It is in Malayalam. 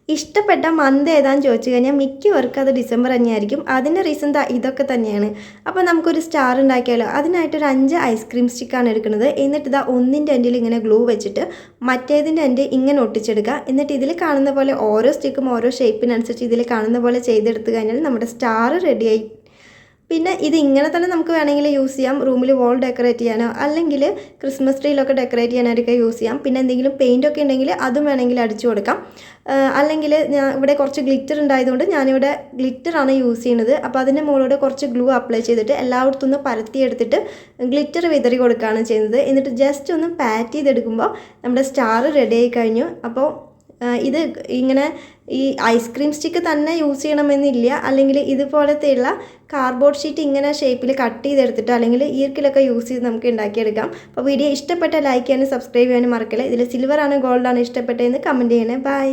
ഇഷ്ടപ്പെട്ട മന്ത് ഏതാണെന്ന് ചോദിച്ചു കഴിഞ്ഞാൽ മിക്കവർക്കും അത് ഡിസംബർ തന്നെയായിരിക്കും. അതിൻ്റെ റീസൺ ഇതൊക്കെ തന്നെയാണ്. അപ്പോൾ നമുക്കൊരു സ്റ്റാർ ഉണ്ടാക്കിയാലോ. അതിനായിട്ടൊരു 5 ഐസ്ക്രീം സ്റ്റിക്കാണ് എടുക്കുന്നത്. എന്നിട്ട് ഒന്നിൻ്റെ എൻഡിൽ ഇങ്ങനെ ഗ്ലൂ വെച്ചിട്ട് മറ്റേതിൻ്റെ എൻഡ് ഇങ്ങനെ ഒട്ടിച്ചെടുക്കുക. എന്നിട്ട് ഇതിൽ കാണുന്ന പോലെ ഓരോ സ്റ്റിക്കും ഓരോ ഷേപ്പിനനുസരിച്ച് ഇതിൽ കാണുന്ന പോലെ ചെയ്തെടുത്ത് കഴിഞ്ഞാൽ നമ്മുടെ സ്റ്റാർ റെഡിയായി. പിന്നെ ഇത് ഇങ്ങനെ തന്നെ നമുക്ക് വേണമെങ്കിൽ യൂസ് ചെയ്യാം. റൂമിൽ വോൾ ഡെക്കറേറ്റ് ചെയ്യാനോ അല്ലെങ്കിൽ ക്രിസ്മസ് ട്രീയിലൊക്കെ ഡെക്കറേറ്റ് ചെയ്യാനായിട്ടൊക്കെ യൂസ് ചെയ്യാം. പിന്നെ എന്തെങ്കിലും പെയിൻ്റൊക്കെ ഉണ്ടെങ്കിൽ അതും വേണമെങ്കിൽ അടിച്ചു കൊടുക്കാം. അല്ലെങ്കിൽ ഞാൻ ഇവിടെ കുറച്ച് ഗ്ലിറ്റർ ഉണ്ടായതുകൊണ്ട് ഞാനിവിടെ ഗ്ലിറ്ററാണ് യൂസ് ചെയ്യുന്നത്. അപ്പോൾ അതിൻ്റെ മുകളിലൂടെ കുറച്ച് ഗ്ലൂ അപ്ലൈ ചെയ്തിട്ട് എല്ലായിടത്തും ഒന്ന് പരത്തിയെടുത്തിട്ട് ഗ്ലിറ്റർ വിതറി കൊടുക്കുകയാണ് ചെയ്യുന്നത്. എന്നിട്ട് ജസ്റ്റ് ഒന്ന് പാറ്റ് ചെയ്തെടുക്കുമ്പോൾ നമ്മുടെ സ്റ്റാർ റെഡി ആയി കഴിഞ്ഞു. അപ്പോൾ ഇത് ഇങ്ങനെ ഈ ഐസ്ക്രീം സ്റ്റിക്ക് തന്നെ യൂസ് ചെയ്യണമെന്നില്ല. അല്ലെങ്കിൽ ഇതുപോലത്തെയുള്ള കാർഡ്ബോർഡ് ഷീറ്റ് ഇങ്ങനെ ഷേപ്പിൽ കട്ട് ചെയ്തെടുത്തിട്ട് അല്ലെങ്കിൽ ഈർക്കിലൊക്കെ യൂസ് ചെയ്ത് നമുക്ക് ഉണ്ടാക്കിയെടുക്കാം. അപ്പോൾ വീഡിയോ ഇഷ്ടപ്പെട്ട ലൈക്ക് ചെയ്യാനും സബ്സ്ക്രൈബ് ചെയ്യാനും മറക്കില്ല. ഇതിൽ സിൽവറാണ് ഗോൾഡാണ് ഇഷ്ടപ്പെട്ടതെന്ന് കമൻറ്റ് ചെയ്യണേ. ബൈ.